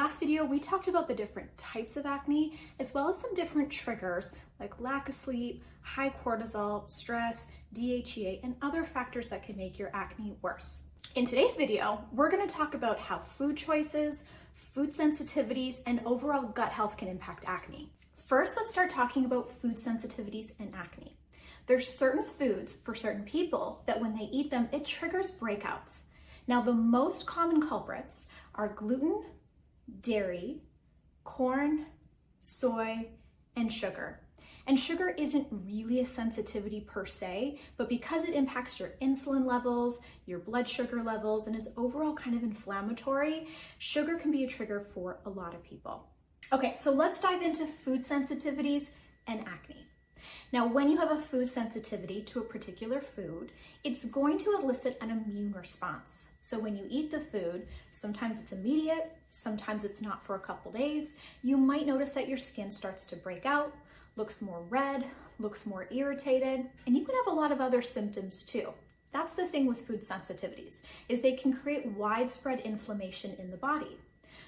last video, we talked about the different types of acne, as well as some different triggers like lack of sleep, high cortisol, stress, DHEA, and other factors that can make your acne worse. In today's video, we're going to talk about how food choices, food sensitivities, and overall gut health can impact acne. First, let's start talking about food sensitivities and acne. There's certain foods for certain people that when they eat them, it triggers breakouts. Now, the most common culprits are gluten, dairy, corn, soy, and sugar. And sugar isn't really a sensitivity per se, but because it impacts your insulin levels, your blood sugar levels, and is overall kind of inflammatory, sugar can be a trigger for a lot of people. Okay, so let's dive into food sensitivities and acne. Now, when you have a food sensitivity to a particular food, it's going to elicit an immune response. So when you eat the food, sometimes it's immediate, sometimes it's not for a couple days. You might notice that your skin starts to break out, looks more red, looks more irritated, and you can have a lot of other symptoms too. That's the thing with food sensitivities, is they can create widespread inflammation in the body.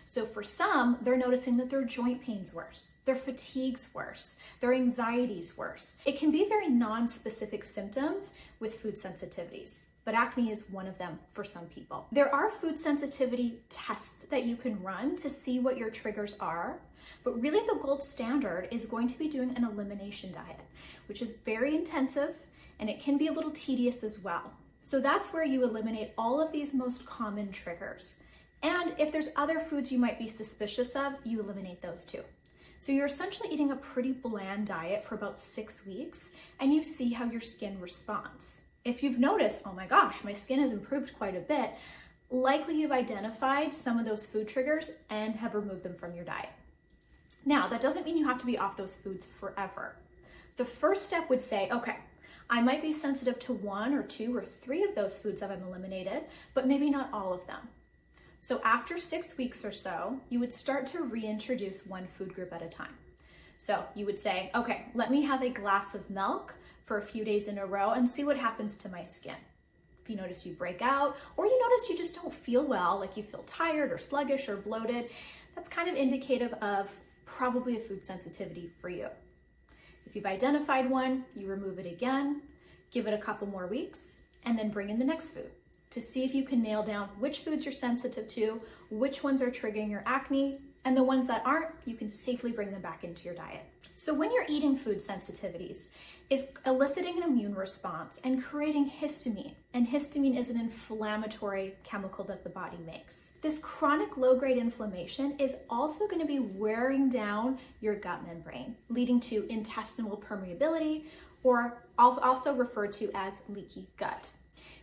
So for some, they're noticing that their joint pain's worse, their fatigue's worse, their anxiety's worse. It can be very non-specific symptoms with food sensitivities, but acne is one of them for some people. There are food sensitivity tests that you can run to see what your triggers are, but really the gold standard is going to be doing an elimination diet, which is very intensive and it can be a little tedious as well. So that's where you eliminate all of these most common triggers. And if there's other foods you might be suspicious of, you eliminate those too. So you're essentially eating a pretty bland diet for about 6 weeks and you see how your skin responds. If you've noticed, oh my gosh, my skin has improved quite a bit, likely you've identified some of those food triggers and have removed them from your diet. Now, that doesn't mean you have to be off those foods forever. The first step would say, okay, I might be sensitive to 1 or 2 or 3 of those foods that I've eliminated, but maybe not all of them. So after 6 weeks or so, you would start to reintroduce one food group at a time. So you would say, okay, let me have a glass of milk for a few days in a row and see what happens to my skin. If you notice you break out, or you notice you just don't feel well, like you feel tired or sluggish or bloated, that's kind of indicative of probably a food sensitivity for you. If you've identified one, you remove it again, give it a couple more weeks, and then bring in the next food to see if you can nail down which foods you're sensitive to, which ones are triggering your acne, and the ones that aren't, you can safely bring them back into your diet. So when you're eating food sensitivities, it's eliciting an immune response and creating histamine. And histamine is an inflammatory chemical that the body makes. This chronic low-grade inflammation is also going to be wearing down your gut membrane, leading to intestinal permeability, or also referred to as leaky gut.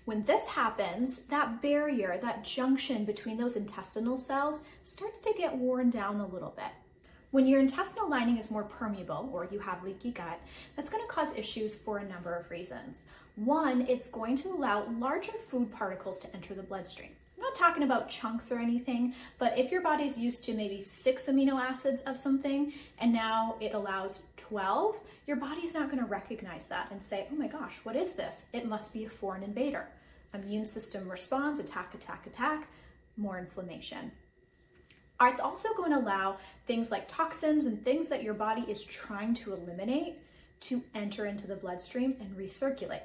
When this happens, that barrier, that junction between those intestinal cells starts to get worn down a little bit. When your intestinal lining is more permeable, or you have leaky gut, that's going to cause issues for a number of reasons. One, it's going to allow larger food particles to enter the bloodstream. I'm not talking about chunks or anything, but if your body's used to maybe 6 amino acids of something and now it allows 12, your body's not going to recognize that and say, oh my gosh, what is this? It must be a foreign invader. Immune system responds, attack, attack, attack, more inflammation. It's also going to allow things like toxins and things that your body is trying to eliminate to enter into the bloodstream and recirculate.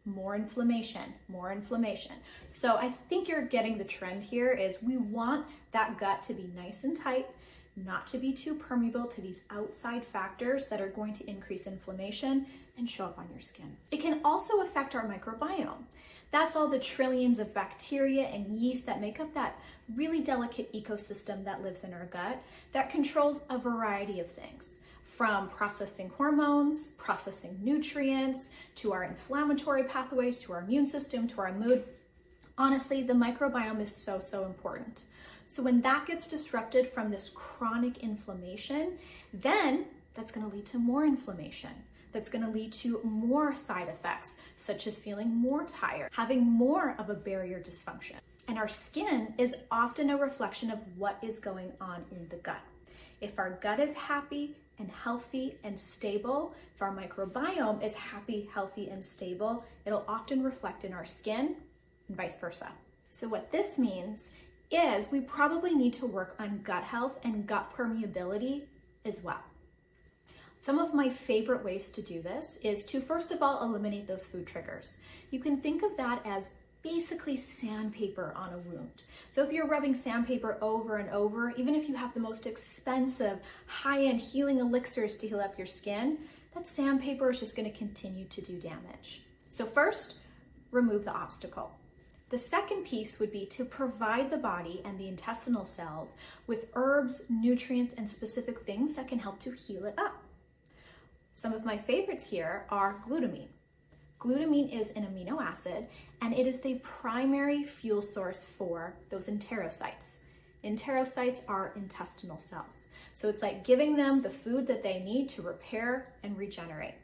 More inflammation, more inflammation. So I think you're getting the trend here is we want that gut to be nice and tight, not to be too permeable to these outside factors that are going to increase inflammation and show up on your skin. It can also affect our microbiome. That's all the trillions of bacteria and yeast that make up that really delicate ecosystem that lives in our gut that controls a variety of things, from processing hormones, processing nutrients, to our inflammatory pathways, to our immune system, to our mood. Honestly, the microbiome is so important. So when that gets disrupted from this chronic inflammation, then that's going to lead to more inflammation. That's going to lead to more side effects, such as feeling more tired, having more of a barrier dysfunction. And our skin is often a reflection of what is going on in the gut. If our gut is happy and healthy and stable, if our microbiome is happy, healthy, and stable, it'll often reflect in our skin and vice versa. So what this means is we probably need to work on gut health and gut permeability as well. Some of my favorite ways to do this is to, first of all, eliminate those food triggers. You can think of that as basically sandpaper on a wound. So if you're rubbing sandpaper over and over, even if you have the most expensive high-end healing elixirs to heal up your skin, that sandpaper is just going to continue to do damage. So first, remove the obstacle. The second piece would be to provide the body and the intestinal cells with herbs, nutrients, and specific things that can help to heal it up. Some of my favorites here are glutamine. Glutamine is an amino acid, and it is the primary fuel source for those enterocytes. Enterocytes are intestinal cells. So it's like giving them the food that they need to repair and regenerate.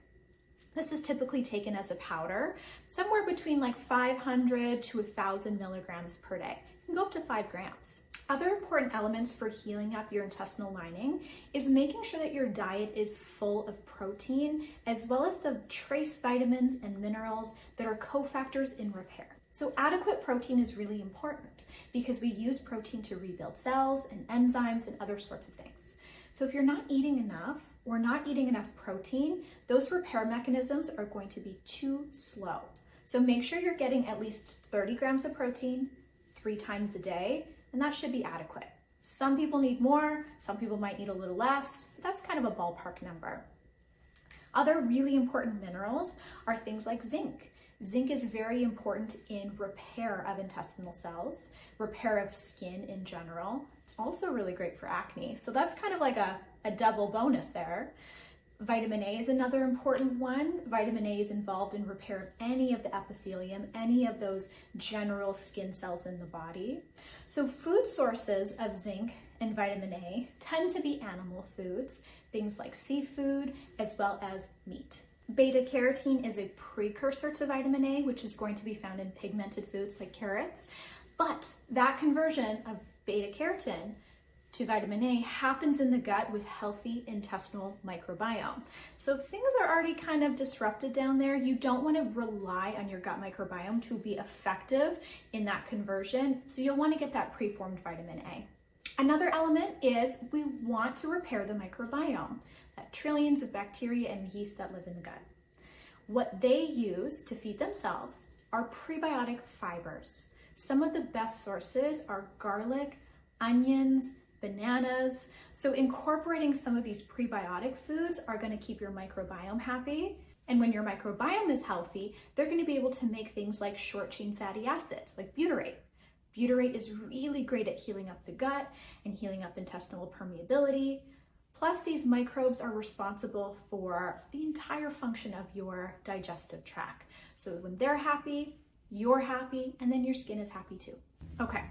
This is typically taken as a powder, somewhere between like 500 to 1,000 milligrams per day. It can go up to 5 grams. Other important elements for healing up your intestinal lining is making sure that your diet is full of protein, as well as the trace vitamins and minerals that are cofactors in repair. So adequate protein is really important because we use protein to rebuild cells and enzymes and other sorts of things. So if you're not eating enough or not eating enough protein, those repair mechanisms are going to be too slow. So make sure you're getting at least 30 grams of protein 3 times a day, and that should be adequate. Some people need more, some people might need a little less. That's kind of a ballpark number. Other really important minerals are things like zinc. Zinc is very important in repair of intestinal cells, repair of skin in general. It's also really great for acne. So that's kind of like a double bonus there. Vitamin A is another important one. Vitamin A is involved in repair of any of the epithelium, any of those general skin cells in the body. So food sources of zinc and vitamin A tend to be animal foods, things like seafood, as well as meat. Beta carotene is a precursor to vitamin A, which is going to be found in pigmented foods like carrots. But that conversion of beta carotene to vitamin A happens in the gut with healthy intestinal microbiome. So if things are already kind of disrupted down there, you don't want to rely on your gut microbiome to be effective in that conversion. So you'll want to get that preformed vitamin A. Another element is we want to repair the microbiome, that trillions of bacteria and yeast that live in the gut. What they use to feed themselves are prebiotic fibers. Some of the best sources are garlic, onions, bananas. So incorporating some of these prebiotic foods are going to keep your microbiome happy. And when your microbiome is healthy, they're going to be able to make things like short chain fatty acids, like butyrate. Butyrate is really great at healing up the gut and healing up intestinal permeability. Plus, these microbes are responsible for the entire function of your digestive tract. So when they're happy, you're happy, and then your skin is happy too. Okay,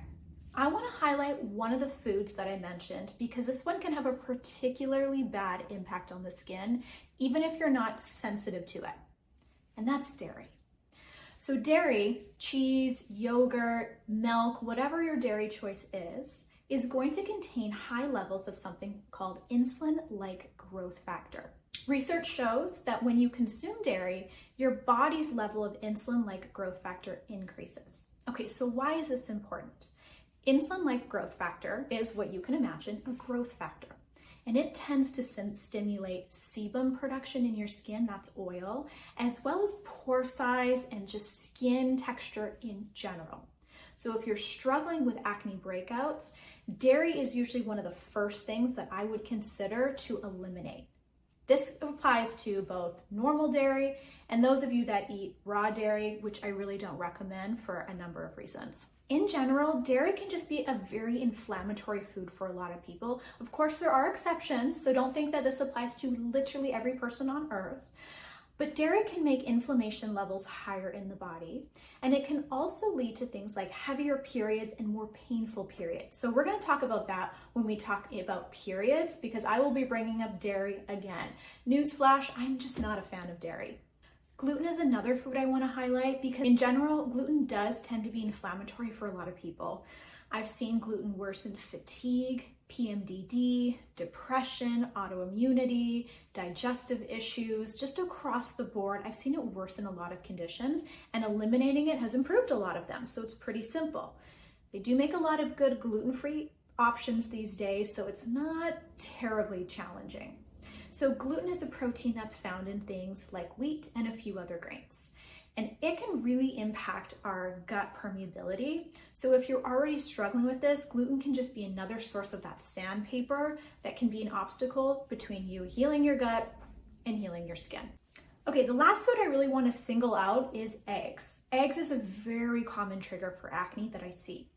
I want to highlight one of the foods that I mentioned because this one can have a particularly bad impact on the skin, even if you're not sensitive to it, and that's dairy. So dairy, cheese, yogurt, milk, whatever your dairy choice is going to contain high levels of something called insulin-like growth factor. Research shows that when you consume dairy, your body's level of insulin-like growth factor increases. Okay, so why is this important? Insulin-like growth factor is what you can imagine, a growth factor. And it tends to stimulate sebum production in your skin, that's oil, as well as pore size and just skin texture in general. So if you're struggling with acne breakouts, dairy is usually one of the first things that I would consider to eliminate. This applies to both normal dairy and those of you that eat raw dairy, which I really don't recommend for a number of reasons. In general, dairy can just be a very inflammatory food for a lot of people. Of course, there are exceptions, so don't think that this applies to literally every person on earth. But dairy can make inflammation levels higher in the body, and it can also lead to things like heavier periods and more painful periods. So we're going to talk about that when we talk about periods, because I will be bringing up dairy again. Newsflash, I'm just not a fan of dairy. Gluten is another food I want to highlight because in general, gluten does tend to be inflammatory for a lot of people. I've seen gluten worsen fatigue, PMDD, depression, autoimmunity, digestive issues, just across the board. I've seen it worsen a lot of conditions, and eliminating it has improved a lot of them. So it's pretty simple. They do make a lot of good gluten-free options these days, so it's not terribly challenging. So gluten is a protein that's found in things like wheat and a few other grains. And it can really impact our gut permeability. So if you're already struggling with this, gluten can just be another source of that sandpaper that can be an obstacle between you healing your gut and healing your skin. Okay, the last food I really want to single out is eggs. Eggs is a very common trigger for acne that I see.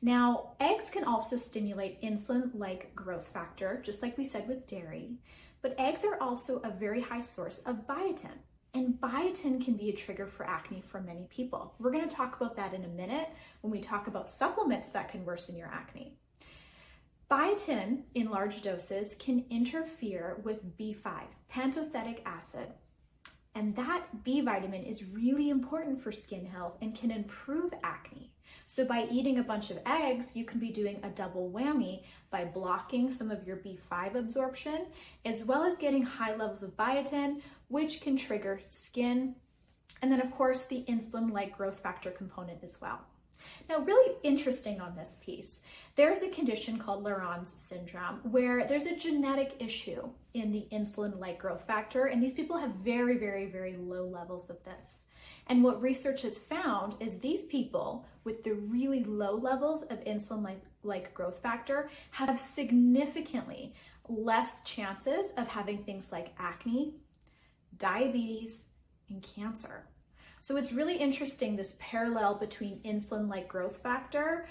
Now, eggs can also stimulate insulin-like growth factor, just like we said with dairy, but eggs are also a very high source of biotin. And biotin can be a trigger for acne for many people. We're going to talk about that in a minute when we talk about supplements that can worsen your acne. Biotin in large doses can interfere with B5, pantothenic acid. And that B vitamin is really important for skin health and can improve acne. So by eating a bunch of eggs, you can be doing a double whammy by blocking some of your B5 absorption, as well as getting high levels of biotin, which can trigger skin, and then of course the insulin-like growth factor component as well. Now, really interesting on this piece, there's a condition called Laron's syndrome where there's a genetic issue in the insulin-like growth factor, and these people have very, very, very low levels of this. And what research has found is these people with the really low levels of insulin-like growth factor have significantly less chances of having things like acne, diabetes, and cancer. So it's really interesting, this parallel between insulin-like growth factor,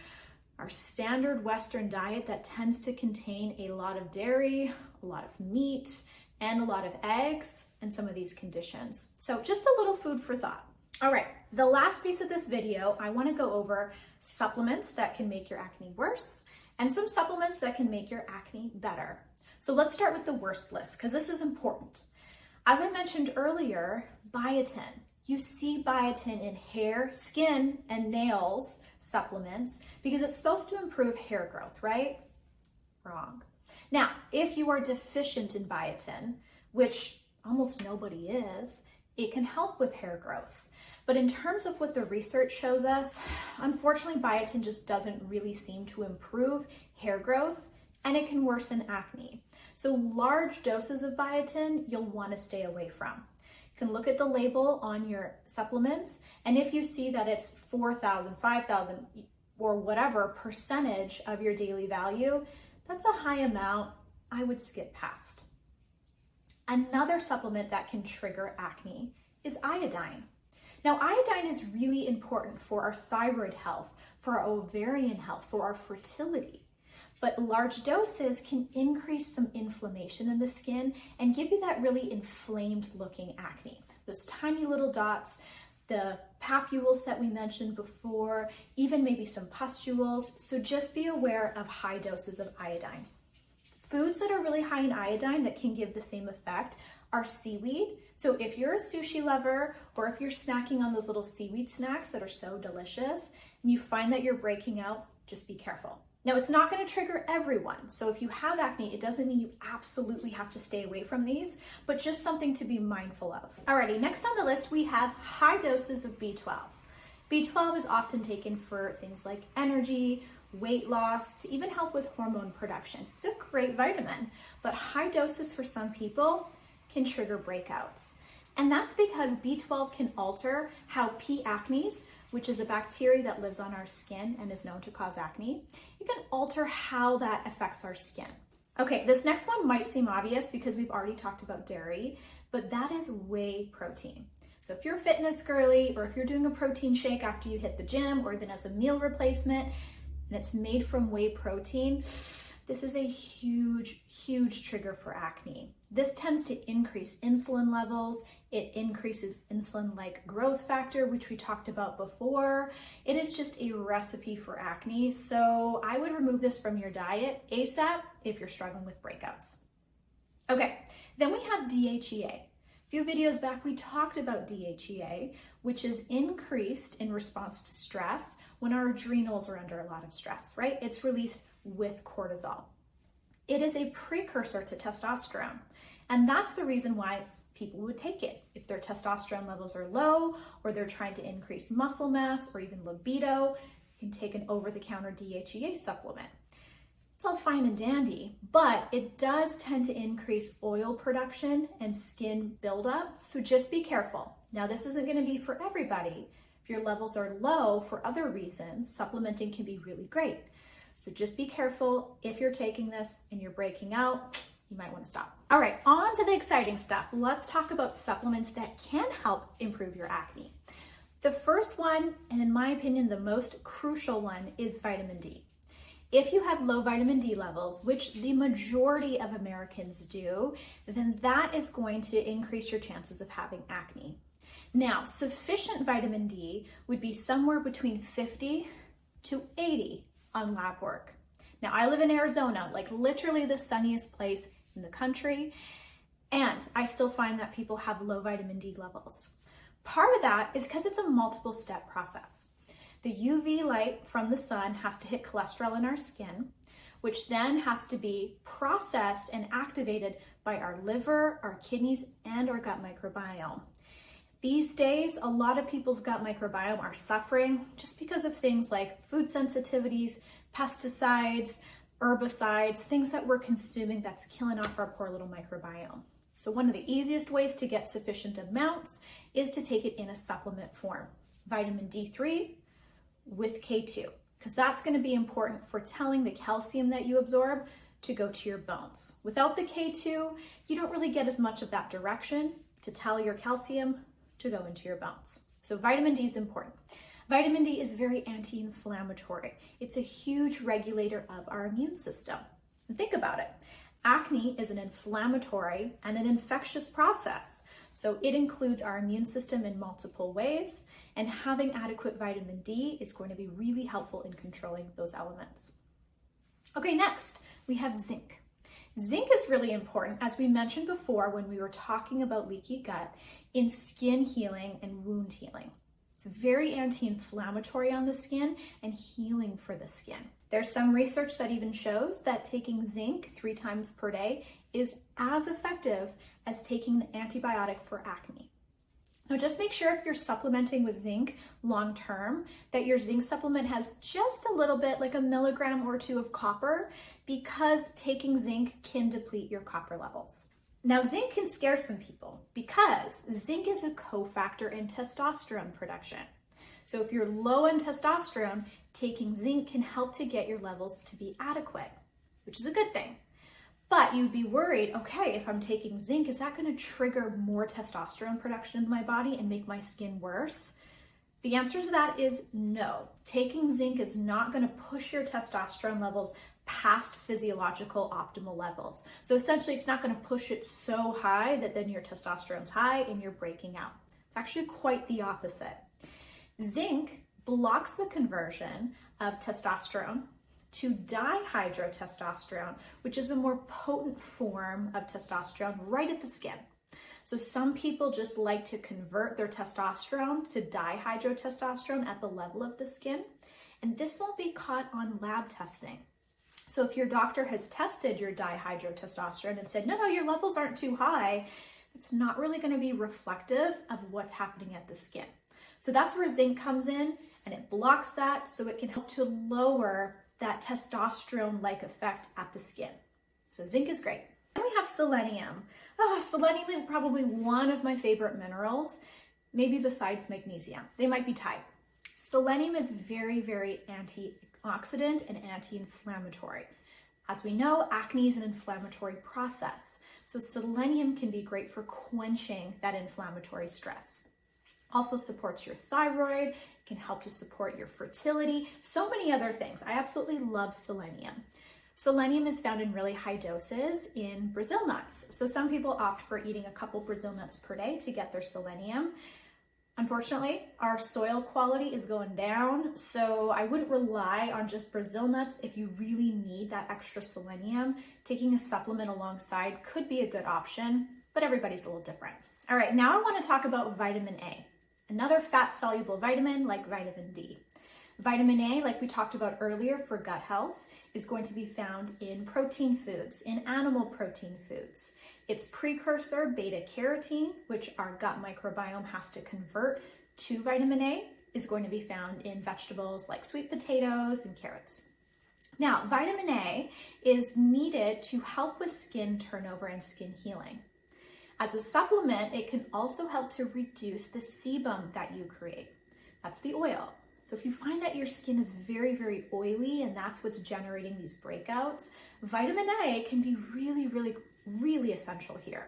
our standard Western diet that tends to contain a lot of dairy, a lot of meat, and a lot of eggs, and some of these conditions. So just a little food for thought. All right, the last piece of this video, I want to go over supplements that can make your acne worse and some supplements that can make your acne better. So let's start with the worst list because this is important. As I mentioned earlier, biotin. You see biotin in hair, skin, and nails supplements because it's supposed to improve hair growth, right? Wrong. Now, if you are deficient in biotin, which almost nobody is, it can help with hair growth. But in terms of what the research shows us, unfortunately, biotin just doesn't really seem to improve hair growth, and it can worsen acne. So large doses of biotin, you'll want to stay away from. You can look at the label on your supplements, and if you see that it's 4,000, 5,000, or whatever percentage of your daily value, that's a high amount I would skip past. Another supplement that can trigger acne is iodine. Now, iodine is really important for our thyroid health, for our ovarian health, for our fertility. But large doses can increase some inflammation in the skin and give you that really inflamed looking acne. Those tiny little dots, the papules that we mentioned before, even maybe some pustules. So just be aware of high doses of iodine. Foods that are really high in iodine that can give the same effect are seaweed. So if you're a sushi lover or if you're snacking on those little seaweed snacks that are so delicious and you find that you're breaking out, just be careful. Now, it's not going to trigger everyone. So if you have acne, it doesn't mean you absolutely have to stay away from these, but just something to be mindful of. Alrighty, next on the list, we have high doses of B12. B12 is often taken for things like energy, weight loss, to even help with hormone production. It's a great vitamin, but high doses for some people can trigger breakouts. And that's because B12 can alter how P. acnes, which is a bacteria that lives on our skin and is known to cause acne, it can alter how that affects our skin. Okay, this next one might seem obvious because we've already talked about dairy, but that is whey protein. So if you're a fitness girly or if you're doing a protein shake after you hit the gym or even as a meal replacement, and it's made from whey protein, this is a huge, huge trigger for acne. This tends to increase insulin levels. It increases insulin-like growth factor, which we talked about before. It is just a recipe for acne. So I would remove this from your diet ASAP if you're struggling with breakouts. Okay, then we have DHEA. A few videos back, we talked about DHEA, which is increased in response to stress when our adrenals are under a lot of stress, right? It's released with cortisol. It is a precursor to testosterone, and that's the reason why people would take it. If their testosterone levels are low or they're trying to increase muscle mass or even libido, you can take an over-the-counter DHEA supplement. It's all fine and dandy, but it does tend to increase oil production and skin buildup, so just be careful. Now, this isn't going to be for everybody. If your levels are low for other reasons, supplementing can be really great. So just be careful. If you're taking this and you're breaking out, you might want to stop. All right, on to the exciting stuff. Let's talk about supplements that can help improve your acne. The first one, and in my opinion, the most crucial one, is vitamin D. If you have low vitamin D levels, which the majority of Americans do, then that is going to increase your chances of having acne. Now, sufficient vitamin D would be somewhere between 50 to 80 on lab work. Now, I live in Arizona, like literally the sunniest place in the country, and I still find that people have low vitamin D levels. Part of that is because it's a multiple step process. The UV light from the sun has to hit cholesterol in our skin, which then has to be processed and activated by our liver, our kidneys, and our gut microbiome. These days, a lot of people's gut microbiome are suffering just because of things like food sensitivities, pesticides, herbicides, things that we're consuming that's killing off our poor little microbiome. So one of the easiest ways to get sufficient amounts is to take it in a supplement form. Vitamin D3 with K2, because that's going to be important for telling the calcium that you absorb to go to your bones. Without the K2, you don't really get as much of that direction to tell your calcium to go into your bones. So vitamin D is important. Vitamin D is very anti-inflammatory. It's a huge regulator of our immune system. And think about it. Acne is an inflammatory and an infectious process. So it includes our immune system in multiple ways, and having adequate vitamin D is going to be really helpful in controlling those elements. Okay, next we have zinc. Zinc is really important, as we mentioned before when we were talking about leaky gut, in skin healing and wound healing. It's very anti-inflammatory on the skin and healing for the skin. There's some research that even shows that taking zinc 3 times per day is as effective as taking an antibiotic for acne. Now, just make sure if you're supplementing with zinc long term that your zinc supplement has just a little bit, like a milligram or 2 of copper, because taking zinc can deplete your copper levels. Now, zinc can scare some people because zinc is a cofactor in testosterone production. So if you're low in testosterone, taking zinc can help to get your levels to be adequate, which is a good thing. But you'd be worried, okay, if I'm taking zinc, is that going to trigger more testosterone production in my body and make my skin worse? The answer to that is no. Taking zinc is not going to push your testosterone levels past physiological optimal levels. So essentially, it's not going to push it so high that then your testosterone's high and you're breaking out. It's actually quite the opposite. Zinc blocks the conversion of testosterone to dihydrotestosterone, which is a more potent form of testosterone right at the skin. So some people just like to convert their testosterone to dihydrotestosterone at the level of the skin, and this won't be caught on lab testing. So if your doctor has tested your dihydrotestosterone and said, no, your levels aren't too high, it's not really going to be reflective of what's happening at the skin. So that's where zinc comes in, and it blocks that so it can help to lower that testosterone-like effect at the skin. So zinc is great. Then we have selenium. Selenium is probably one of my favorite minerals, maybe besides magnesium. They might be tied. Selenium is very, very antioxidant and anti-inflammatory. As we know, acne is an inflammatory process. So selenium can be great for quenching that inflammatory stress. Also supports your thyroid, can help to support your fertility, so many other things. I absolutely love selenium. Selenium is found in really high doses in Brazil nuts. So some people opt for eating a couple Brazil nuts per day to get their selenium. Unfortunately, our soil quality is going down, so I wouldn't rely on just Brazil nuts if you really need that extra selenium. Taking a supplement alongside could be a good option, but everybody's a little different. All right, now I want to talk about vitamin A. Another fat-soluble vitamin like vitamin D. Vitamin A, like we talked about earlier for gut health, is going to be found in protein foods, in animal protein foods. Its precursor, beta-carotene, which our gut microbiome has to convert to vitamin A, is going to be found in vegetables like sweet potatoes and carrots. Now, vitamin A is needed to help with skin turnover and skin healing. As a supplement, it can also help to reduce the sebum that you create. That's the oil. So if you find that your skin is very, very oily and that's what's generating these breakouts, vitamin A can be really, really, really essential here.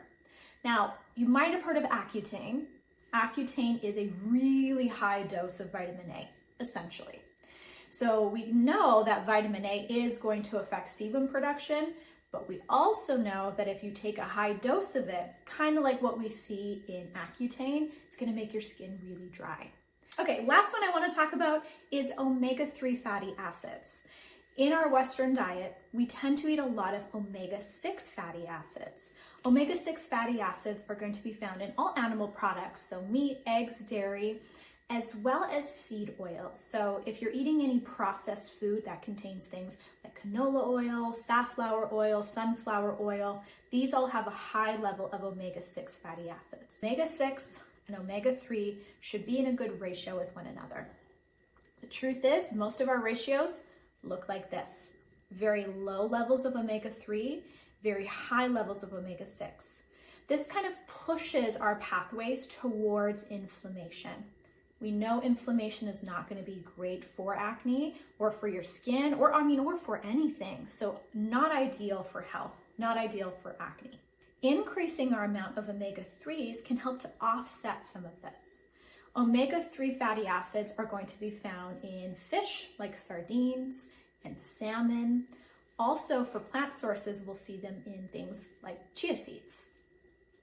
Now, you might have heard of Accutane. Accutane is a really high dose of vitamin A, essentially. So we know that vitamin A is going to affect sebum production, but we also know that if you take a high dose of it, kind of like what we see in Accutane, it's going to make your skin really dry. Okay, last one I want to talk about is omega-3 fatty acids. In our Western diet, we tend to eat a lot of omega-6 fatty acids. Omega-6 fatty acids are going to be found in all animal products, so meat, eggs, dairy, as well as seed oils. So if you're eating any processed food that contains things like canola oil, safflower oil, sunflower oil, these all have a high level of omega-6 fatty acids. Omega-6 and omega-3 should be in a good ratio with one another. The truth is, most of our ratios look like this. Very low levels of omega-3, very high levels of omega-6. This kind of pushes our pathways towards inflammation. We know inflammation is not going to be great for acne or for your skin or for anything. So not ideal for health, not ideal for acne. Increasing our amount of omega-3s can help to offset some of this. Omega-3 fatty acids are going to be found in fish like sardines and salmon. Also for plant sources, we'll see them in things like chia seeds.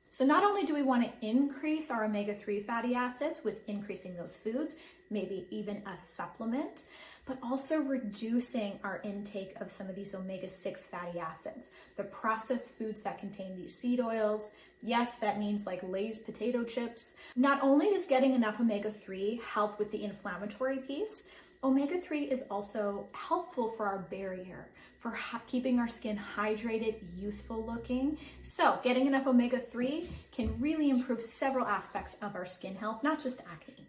So not only do we want to increase our omega-3 fatty acids with increasing those foods, maybe even a supplement, but also reducing our intake of some of these omega-6 fatty acids. The processed foods that contain these seed oils, yes, that means like Lay's potato chips. Not only does getting enough omega-3 help with the inflammatory piece, omega-3 is also helpful for our barrier, for keeping our skin hydrated, youthful looking. So getting enough omega-3 can really improve several aspects of our skin health, not just acne.